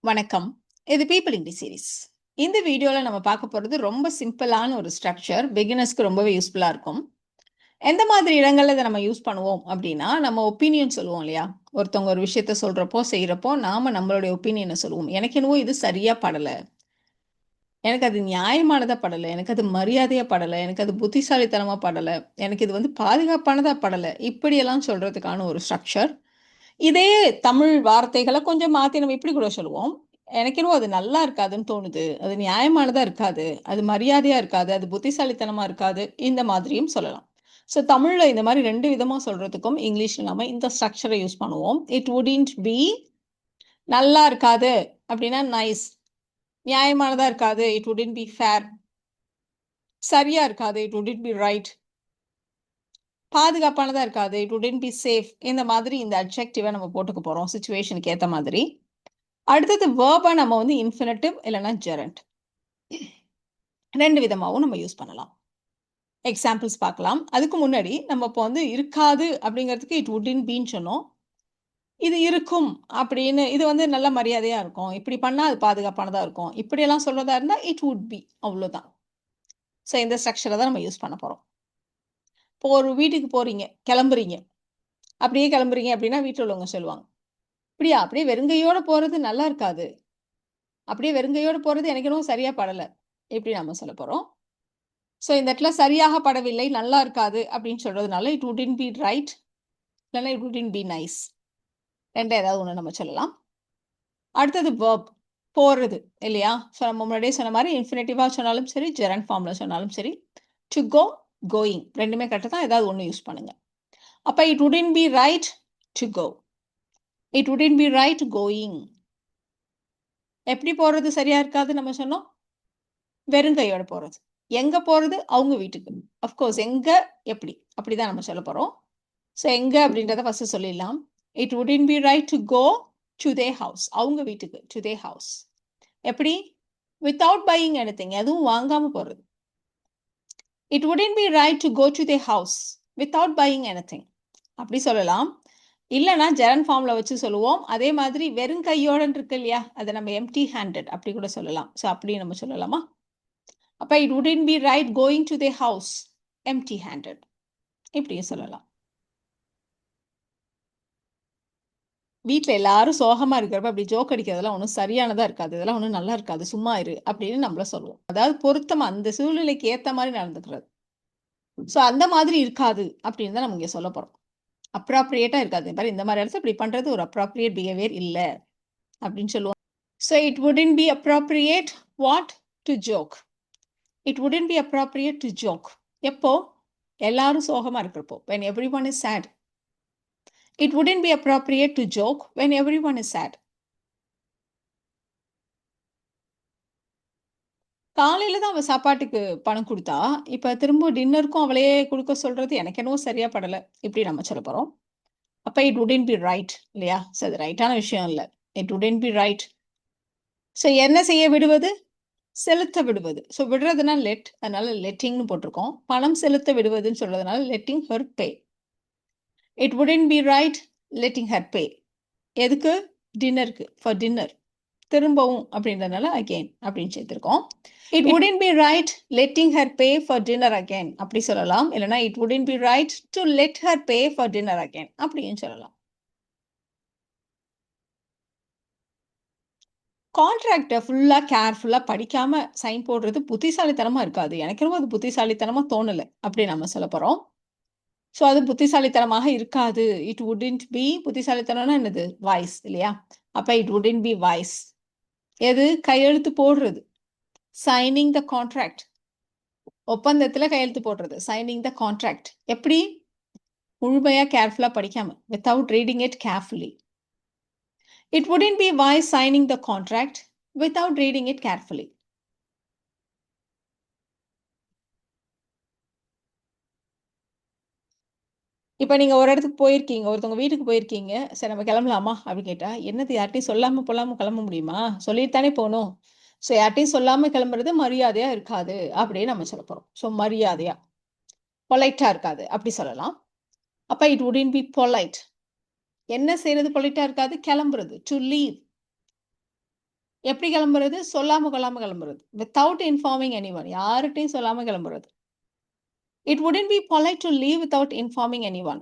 வணக்கம். இது people English series. இந்த வீடியோல நம்ம பார்க்க போறது ரொம்ப சிம்பிளான ஒரு ஸ்ட்ரக்சர். பிகினர்ஸ்க்கு ரொம்பவே யூஸ்ஃபுல்லா இருக்கும். எந்த மாதிரி இடங்கள்ல இத நம்ம யூஸ் பண்ணுவோம் அப்படின்னா, நம்ம ஒப்பீனியன் சொல்லுவோம் இல்லையா? ஒருத்தவங்க ஒரு விஷயத்த சொல்றப்போ, செய்றப்போ நாம நம்மளுடைய ஒப்பீனியன சொல்லுவோம். எனக்கு என்னவோ இது சரியா படல. எனக்கு அது நியாயமானதா படல. எனக்கு அது மரியாதையா படல. எனக்கு அது புத்திசாலித்தனமா படல. எனக்கு இது பாதுகாப்பானதா படல. இப்படியெல்லாம் சொல்றதுக்கான ஒரு ஸ்ட்ரக்சர். இதே தமிழ் வார்த்தைகள கொஞ்சம் மாத்தி நம்ம இப்படி கூட சொல்லுவோம். எனக்கு என்னவோ அது நல்லா இருக்காதுன்னு தோணுது. அது நியாயமானதா இருக்காது. அது மரியாதையா இருக்காது. அது புத்திசாலித்தனமா இருக்காது. இந்த மாதிரியும் சொல்லலாம். ஸோ தமிழ்ல இந்த மாரி 2 விதமா சொல்றதுக்கும், இங்கிலீஷ்ல நம்ம இந்த ஸ்ட்ரக்சர யூஸ் பண்ணுவோம். இட் வுடன்ட் பி நல்லா இருக்காது அப்படின்னா நைஸ். நியாயமானதா இருக்காது. It wouldn't be fair. சரியா இருக்காது. It wouldn't be right. பாதுகாப்பானதா இருக்காது. It wouldn't be safe. இந்த மாதிரி இந்த அட்ஜெக்டிவ நம்ம போட்டுக்க போறோம். சிச்சுவேஷனுக்கு ஏத்த மாதிரி. அடுத்தது வெர்பா நம்ம இன்ஃபினிட்டிவ் இல்லன்னா ஜெரண்ட். 2 விதமாவும் நம்ம யூஸ் பண்ணலாம். எக்ஸாம்பிள்ஸ் பார்க்கலாம். அதுக்கு முன்னாடி நம்ம இப்போ இருக்காது அப்படிங்கிறதுக்கு இட் வுடன்ட் பீன்னு சொன்னோம். இது இருக்கும் அப்படின்னு இது நல்ல மரியாதையா இருக்கும். இப்படி பண்ணா அது பாதுகாப்பானதா இருக்கும். இப்படியெல்லாம் சொல்றதா இருந்தா இட் வுட் பி அவ்வளோதான். ஸோ இந்த ஸ்ட்ரக்சர தான் நம்ம யூஸ் பண்ண போறோம். இப்போ ஒரு வீட்டுக்கு போறீங்க, கிளம்புறீங்க. அப்படியே கிளம்புறீங்க அப்படின்னா வீட்ல உள்ளவங்க சொல்லுவாங்க. "அப்படியா? அப்படியே வெறுங்கையோட போறது நல்லா இருக்காது. அப்படியே வெறுங்கையோட போறது எனக்கு என்னவோ சரியா படல." இப்படி நம்ம சொல்லப் போறோம். ஸோ இந்த இடத்துல சரியாக படவில்லை, நல்லா இருக்காது அப்படின்னு சொல்றதுனால இட் வுடன்ட் பி ரைட் இல்லன்னா இட் வுடன்ட் பி நைஸ். 2ல ஏதாவது ஒண்ணு நம்ம சொல்லலாம். அடுத்தது வெர்ப் போறது இல்லையா? ஸோ நம்ம முன்னாடியே சொன்ன மாரி இன்ஃபினிட்டிவா சொன்னாலும் சரி, ஜெரண்ட் ஃபார்ம்ல சொன்னாலும் சரி, டு கோ, கோயிங் 2மே கரெக்ட் தான். ஏதாவது ஒண்ணு யூஸ் பண்ணுங்க. அப்ப it wouldn't be right to go. It wouldn't be right going. எப்படி போறது சரியா இருக்காது நம்ம சொன்னோம்? வெறுங்கையோட போறது. எங்க போறது? அவங்க வீட்டுக்கு. ஆஃப் கோர்ஸ் எங்க, எப்படி அப்படிதான் நம்ம சொல்லப் போறோம். ஸோ எங்க அப்படின்றத ஃபர்ஸ்ட் சொல்லிடலாம். It wouldn't be right to go to their house. அவங்க வீட்டுக்கு. To their house. எப்படி? Without buying anything. எதுவும் வாங்காம போறது. It wouldn't be right to go to their house without buying anything. அப்படி சொல்லலாம். இல்லன்னா ஜெரண்ட் ஃபார்ம்ல வச்சு சொல்லுவோம். அதே மாதிரி வெறும் கையோடன்னு இருக்கு இல்லையா? அத நம்ம எம்ப்டி ஹேண்டட் அப்படி கூட சொல்லலாம். ஸோ அப்படி நம்ம சொல்லலாமா? அப்ப it wouldn't be right going to their house empty handed. இப்படியும் சொல்லலாம். வீட்ல எல்லாரும் சோகமா இருக்கிறப்ப அப்படி ஜோக் அடிக்கிறதெல்லாம் ஒண்ணும் சரியானதா இருக்காது. இதெல்லாம் ஒண்ணும் நல்லா இருக்காது. சும்மா இரு அப்படின்னு நம்மள சொல்லுவோம். அதாவது பொருத்தமா அந்த சூழ்நிலைக்கு ஏத்த மாரி நடந்துக்கிறது. ஸோ அந்த மாதிரி இருக்காது அப்படின்னு தான் நம்ம இங்க சொல்லப் போறோம். அப்ராப்ரியேட்டா இருக்காது. பாரு இந்த மாரி இடத்துல இப்படி பண்றது ஒரு அப்ராப்ரியேட் பிஹேவியர் இல்ல அப்படின்னு சொல்லுவோம். So it wouldn't be appropriate what? To joke. It wouldn't be appropriate to joke. எப்போ? எல்லாரும் சோகமா இருக்கிறப்போ. when everyone is sad. It wouldn't be appropriate to joke when everyone is sad. காலையில தான் அவ சாப்பாட்டுக்கு பணம் குடுத்தா, இப்ப திரும்ப டின்னருக்கும் அவளே குடுக்க சொல்றது எனக்கு என்னவோ சரியா படல. இப்படி நம்ம சொல்லப் போறோம். அப்ப இட் வுடன்ட் பி ரைட் இல்லையா? ஸோ அது ரைட்டான விஷயம் இல்ல. It wouldn't be right. So என்ன செய்ய விடுவது? செலுத்த விடுவது. ஸோ விடுறதுன்னா லெட். அதனால லெட்டிங்ன்னு போட்டிருக்கோம். பணம் செலுத்த விடுவதுன்னு சொல்றதுனால letting her pay. It wouldn't be right letting her pay. எதுக்கு? டின்னருக்கு. For dinner. திரும்பவும் அப்படின்றதுனால அகெயின் அப்படின்னு சேர்த்திருக்கோம். It wouldn't be right letting her pay for dinner again அப்படி சொல்லலாம். இல்லைன்னா it wouldn't be right to let her pay for dinner again அப்படின்னு சொல்லலாம். கான்ட்ராக்ட ஃபுல்லா கேர்ஃபுல்லா படிக்காம சைன் போடுறது புத்திசாலித்தனமா இருக்காது. எனக்கு என்னமோ அது புத்திசாலித்தனமா தோணல. அப்படி நம்ம சொல்லப் போறோம். ஸோ அது புத்திசாலித்தனமாக இருக்காது. இட் வுடன்ட் பி புத்திசாலித்தனம்னா என்னது? வைஸ் இல்லையா? அப்ப இட் வுடன்ட் பி வைஸ். எது? கையெழுத்து போடுறது. Signing the contract. ஒப்பந்தத்துல கையெழுத்து போடுறது. Signing the contract. எப்படி? முழுமையா கேர்ஃபுல்லா படிக்காம. Without reading it carefully. It wouldn't be wise signing the contract without reading it carefully. இப்ப நீங்க ஒரு இடத்துக்கு போயிருக்கீங்க. ஒருத்தவங்க வீட்டுக்கு போயிருக்கீங்க. சரி நம்ம கிளம்பலாமா? அப்படின்னு கேட்டா, என்னது யார்ட்டயும் சொல்லாம கொள்ளாம கிளம்ப முடியுமா? சொல்லிட்டு தானே போணும். ஸோ யார்ட்டயும் சொல்லாம கிளம்புறது மரியாதையா இருக்காது. அப்படின்னு நம்ம சொல்லப் போறோம். ஸோ மரியாதையா. பொலைட்டா இருக்காது. அப்படி சொல்லலாம். அப்ப இட் வுடன்ட் பி பொலைட். என்ன செய்யறது பொலைட்டா இருக்காது? கிளம்புறது. To leave. எப்படி கிளம்புறது? சொல்லாம கொள்ளாம கிளம்புறது. Without informing anyone. யார்கிட்டயும் சொல்லாம கிளம்புறது. It wouldn't be polite to leave without informing anyone.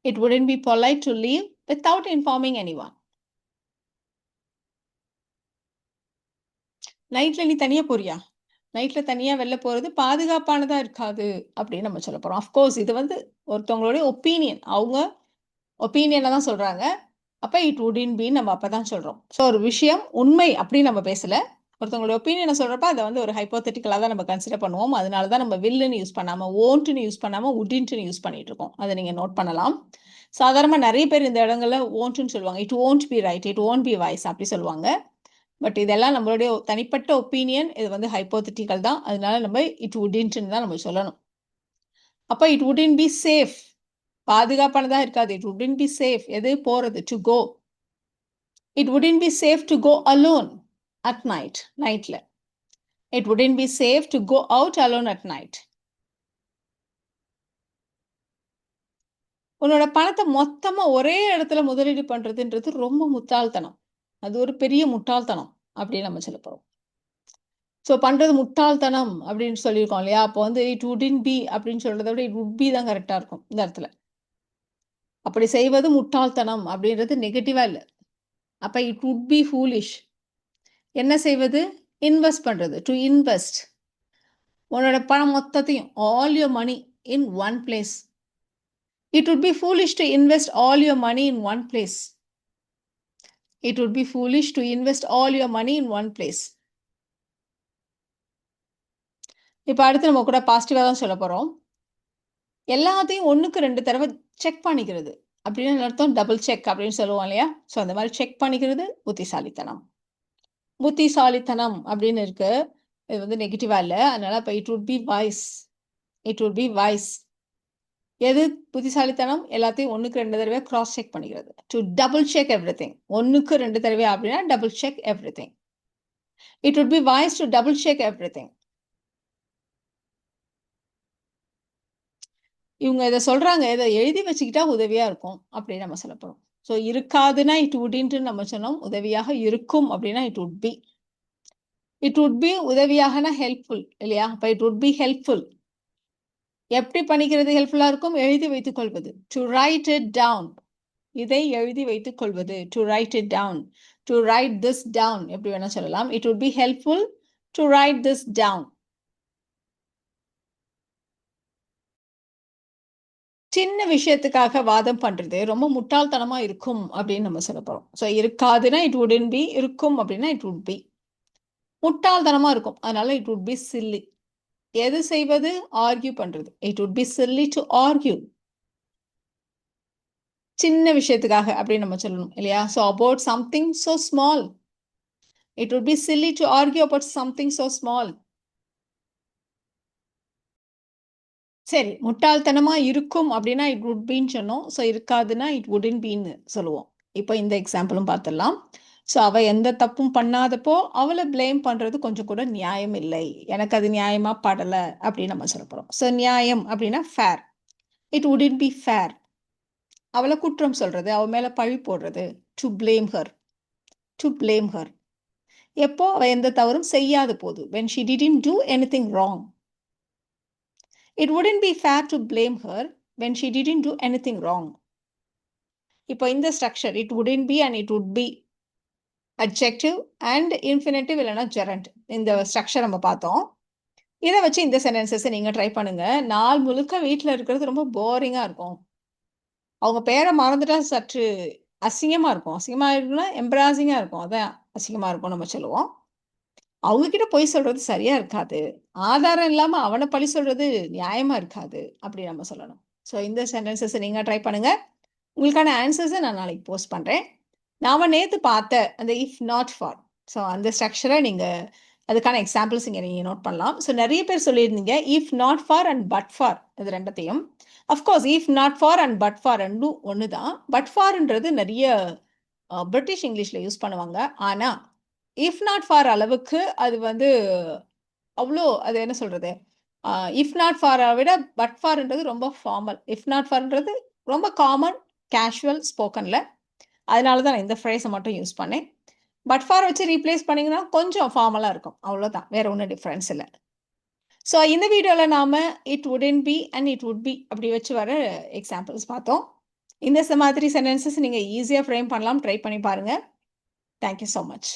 It wouldn't be polite to leave without informing anyone. நைட்ல நீ தனியா போறியா? நைட்ல தனியா வெளில போறது பாதுகாப்பானதா இருக்காது அப்படின்னு நம்ம சொல்லப் போறோம். அஃப்கோர்ஸ் இது வந்து ஒருத்தவங்களுடைய ஒப்பீனியன். அவங்க ஒப்பீனியன தான் சொல்றாங்க. அப்ப இட் வுடன்ட் பி நம்ம அப்பதான் சொல்றோம். ஸோ ஒரு விஷயம் உண்மை அப்படின்னு நம்ம பேசல. ஒருத்தவங்களோட ஒப்பீனியனை சொல்றப்ப அதை வந்து ஒரு ஹைப்போதெட்டிக்கலா தான் நம்ம கன்சிடர் பண்ணுவோம். அதனால தான் நம்ம வில்லுன்னு யூஸ் பண்ணாம ஓன்ட்னு யூஸ் பண்ணாம வுடன்ட்னு யூஸ் பண்ணிட்டு இருக்கோம். அதை நீங்க நோட் பண்ணலாம். சாதாரணமா நிறைய பேர் இந்த இடங்கள்ல ஓன்ட்னு சொல்லுவாங்க. It won't be right, it won't be wise அப்படி சொல்லுவாங்க. பட் இதெல்லாம் நம்மளுடைய தனிப்பட்ட ஒப்பீனியன். இது வந்து ஹைப்போதெட்டிக்கல் தான். அதனால நம்ம இட் வுடன்ட்னு தான் நம்ம சொல்லணும். அப்ப இட் வுடன்ட் பி சேஃப். பாதுகாப்பானதா இருக்காது. It wouldn't be safe. எது போறது? To go. It wouldn't be safe to go alone at night. Nightல. It wouldn't be safe to go out alone at night. உன்னோட பணத்தை மொத்தமா ஒரே இடத்துல முதலீடு பண்றதுன்றது ரொம்ப முட்டாள்தனம். அது ஒரு பெரிய முட்டாள்தனம் அப்படின்னு நம்ம சொல்ல போறோம். ஸோ பண்றது முட்டாள்தனம் அப்படின்னு சொல்லியிருக்கோம் இல்லையா? அப்போ வந்து இட் வுடன்ட் பி அப்படின்னு சொல்றதை விட இட் வுட் பி தான் கரெக்டா இருக்கும் இந்த இடத்துல. அப்படி செய்வது முட்டாள்தனம் அப்படின்றது நெகட்டிவா இல்லை. அப்ப இட் வுட் பி ஃபூலிஷ். என்ன செய்வது? இன்வெஸ்ட் பண்றது. To invest. உன்னோட பணம் மொத்தத்தையும் all your money in one place. It would be foolish to invest all your money in one place. It would be foolish to invest all your money in one place. இப்போ அடுத்து நம்ம கூட பாசிட்டிவாக தான் சொல்ல போகிறோம். எல்லாத்தையும் 1க்கு 2 தடவை செக் பண்ணிக்கிறது அப்படின்னு அர்த்தம். டபுள் செக் அப்படின்னு சொல்லுவோம் இல்லையா? ஸோ அந்த மாதிரி செக் பண்ணிக்கிறது புத்திசாலித்தனம். புத்திசாலித்தனம் அப்படின்னு இருக்கு. இது வந்து நெகட்டிவா இல்லை. அதனால இப்போ it would be wise. It would be wise. எது புத்திசாலித்தனம்? எல்லாத்தையும் 1க்கு 2 தடவை கிராஸ் செக் பண்ணிக்கிறது. To double check everything. 1க்கு 2 தடவை அப்படின்னா double check everything. It would be wise to double check everything. இவங்க இதை சொல்றாங்க, இதை எழுதி வச்சுக்கிட்டா உதவியா இருக்கும் அப்படின்னு நம்ம சொல்ல போறோம். ஸோ இருக்காதுன்னா இட் வுட்ன்ட்டு நம்ம சொன்னோம். உதவியாக இருக்கும் அப்படின்னா it would be. It would be உதவியாகனா ஹெல்ப்ஃபுல் இல்லையா? அப்ப இட் வுட் பி ஹெல்ப்ஃபுல். எப்படி பண்ணிக்கிறது ஹெல்ப்ஃபுல்லா இருக்கும்? எழுதி வைத்துக் கொள்வது. To write it down. இதை எழுதி வைத்துக் கொள்வது. To write it down. To write this down எப்படி வேணா சொல்லலாம். It would be helpful to write this down. சின்ன விஷயத்துக்காக வாதம் பண்றது ரொம்ப முட்டாள்தனமா இருக்கும் அப்படின்னு நம்ம சொல்ல போறோம். ஸோ இருக்காதுன்னா இட் வுடன்ட் பி. இருக்கும் அப்படின்னா இட் வுட் பி. முட்டாள்தனமா இருக்கும். அதனால இட் வுட் பி சில்லி. எது செய்வது? ஆர்கியூ பண்றது. It would B chilli to argue. சின்ன விஷயத்துக்காக அப்படின்னு நம்ம சொல்லணும் இல்லையா? So about something so small. It would B chilli to argue about something so small. சரி, முட்டாள்தனமா இருக்கும் அப்படின்னா இட் வுட் பின்னு சொன்னோம். ஸோ இருக்காதுன்னா இட் வுடன்ட் பின்னு சொல்லுவோம். இப்போ இந்த எக்ஸாம்பிளும் பார்த்துடலாம். ஸோ அவ எந்த தப்பும் பண்ணாதப்போ அவளை பிளேம் பண்றது கொஞ்சம் கூட நியாயம் இல்லை. எனக்கு அது நியாயமா படல அப்படின்னு நம்ம சொல்ல போறோம். ஸோ நியாயம் அப்படின்னா fair. It wouldn't be fair. அவளை குற்றம் சொல்றது, அவ மேல பழி போடுறது. To blame her. To blame her. எப்போ? அவ எந்த தவறும் செய்யாத போது. when she didn't do anything wrong. It wouldn't be fair to blame her when she didn't do anything wrong. இப்போ இந்த structure it wouldn't be and it would be adjective and infinitive இல்லைன்னா gerund. இந்த structure நம்ம பார்த்தோம். இதை வச்சு இந்த சென்டென்சஸை நீங்க ட்ரை பண்ணுங்க. நாள் முழுக்க வீட்டில் இருக்கிறது ரொம்ப போரிங்கா இருக்கும். அவங்க பேரை மறந்துட்டா சற்று அசிங்கமா இருக்கும். அசிங்கமா இருக்குன்னா எம்ப்ராசிங்கா இருக்கும். அதான் அசிங்கமா இருக்கும் நம்ம சொல்லுவோம். அவங்க கிட்ட பொய் சொல்றது சரியா இருக்காது. ஆதாரம் இல்லாம அவனை பழி சொல்றது நியாயமா இருக்காது அப்படி நம்ம சொல்லணும். ஸோ இந்த சென்டென்சஸை நீங்க ட்ரை பண்ணுங்க. உங்களுக்கான ஆன்சர்ஸை நான் நாளைக்கு போஸ்ட் பண்றேன். நாம நேத்து பார்த்த அந்த இஃப் நாட் ஃபார். ஸோ அந்த ஸ்ட்ரக்சரை நீங்க அதுக்கான எக்ஸாம்பிள்ஸ் இங்கே நீங்க நோட் பண்ணலாம். ஸோ நிறைய பேர் சொல்லியிருந்தீங்க if not for and but for இது ரெண்டத்தையும். Of course if not for and but for ரெண்டும் ஒன்று தான். பட் ஃபார்ன்றது நிறைய பிரிட்டிஷ் இங்கிலீஷ்ல யூஸ் பண்ணுவாங்க. ஆனா இஃப் நாட் ஃபார் அளவுக்கு அது வந்து அவ்வளோ அது என்ன சொல்றது, இஃப் நாட் ஃபாரை விட பட் ஃபார்ன்றது ரொம்ப ஃபார்மல். இஃப் நாட் ஃபார்ன்றது ரொம்ப காமன் கேஷுவல் ஸ்போக்கன்ல. அதனால தான் நான் இந்த ஃப்ரேஸை மட்டும் யூஸ் பண்ணேன். பட் ஃபார் வச்சு ரீப்ளேஸ் பண்ணீங்கன்னா கொஞ்சம் ஃபார்மலாக இருக்கும், அவ்வளோதான், வேற ஒன்றும் டிஃப்ரென்ஸ் இல்லை. ஸோ இந்த வீடியோவில் நாம it wouldn't be and it would be அப்படி வச்சு வர எக்ஸாம்பிள்ஸ் பார்த்தோம். இந்த மாதிரி சென்டென்சஸ் நீங்கள் ஈஸியாக ஃப்ரேம் பண்ணலாம், ட்ரை பண்ணி பாருங்கள். Thank you so much.